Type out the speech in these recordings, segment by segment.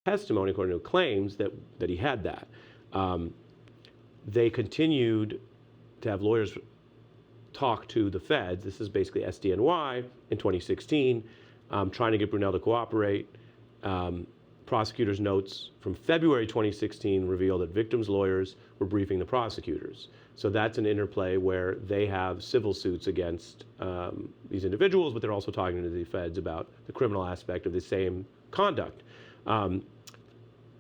testimony, according to claims, that he had that. They continued to have lawyers talk to the feds. This is basically SDNY in 2016, trying to get Brunel to cooperate. Prosecutors' notes from February 2016 reveal that victims' lawyers were briefing the prosecutors. So that's an interplay where they have civil suits against these individuals, but they're also talking to the feds about the criminal aspect of the same conduct.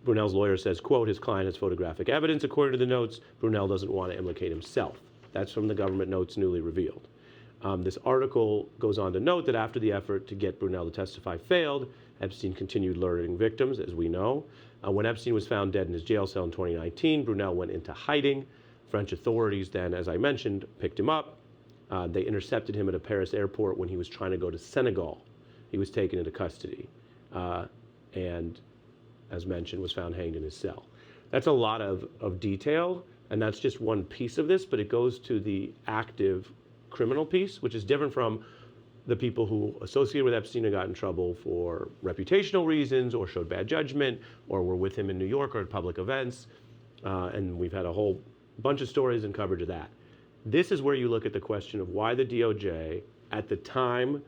Brunel's lawyer says, quote, his client has photographic evidence. According to the notes, Brunel doesn't want to implicate himself. That's from the government notes newly revealed. This article goes on to note that after the effort to get Brunel to testify failed, Epstein continued luring victims, as we know. When Epstein was found dead in his jail cell in 2019, Brunel went into hiding. French authorities then, as I mentioned, picked him up. They intercepted him at a Paris airport when he was trying to go to Senegal. He was taken into custody and, as mentioned, was found hanged in his cell. That's a lot of detail, and that's just one piece of this, but it goes to the active criminal piece, which is different from the people who associated with Epstein and got in trouble for reputational reasons or showed bad judgment or were with him in New York or at public events. And we've had a whole bunch of stories and coverage of that. This is where you look at the question of why the DOJ at the time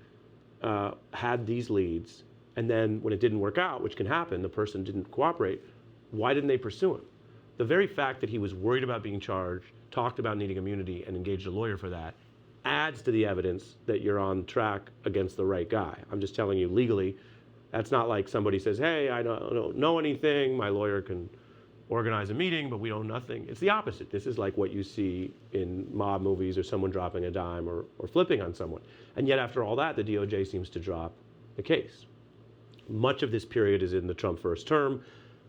had these leads, and then when it didn't work out, which can happen, the person didn't cooperate, why didn't they pursue him? The very fact that he was worried about being charged, talked about needing immunity, and engaged a lawyer for that adds to the evidence that you're on track against the right guy. I'm just telling you legally, that's not like somebody says, hey, I don't know anything, my lawyer can organize a meeting, but we know nothing. It's the opposite. This is like what you see in mob movies or someone dropping a dime or flipping on someone. And yet after all that, the DOJ seems to drop the case. Much of this period is in the Trump first term.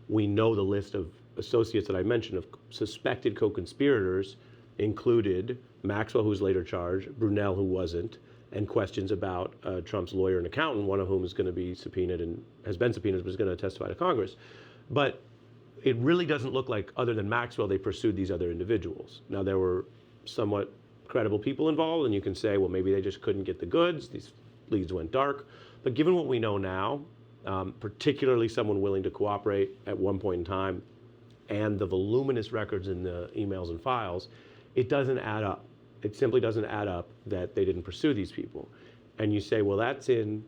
We know the list of associates that I mentioned of suspected co-conspirators included Maxwell, who was later charged, Brunel, who wasn't, and questions about Trump's lawyer and accountant, one of whom is going to be subpoenaed and has been subpoenaed, but is going to testify to Congress. But it really doesn't look like, other than Maxwell, they pursued these other individuals. Now, there were somewhat credible people involved, and you can say, well, maybe they just couldn't get the goods. These leads went dark. But given what we know now, particularly someone willing to cooperate at one point in time, and the voluminous records in the emails and files, it doesn't add up. It simply doesn't add up that they didn't pursue these people. And you say, well, that's in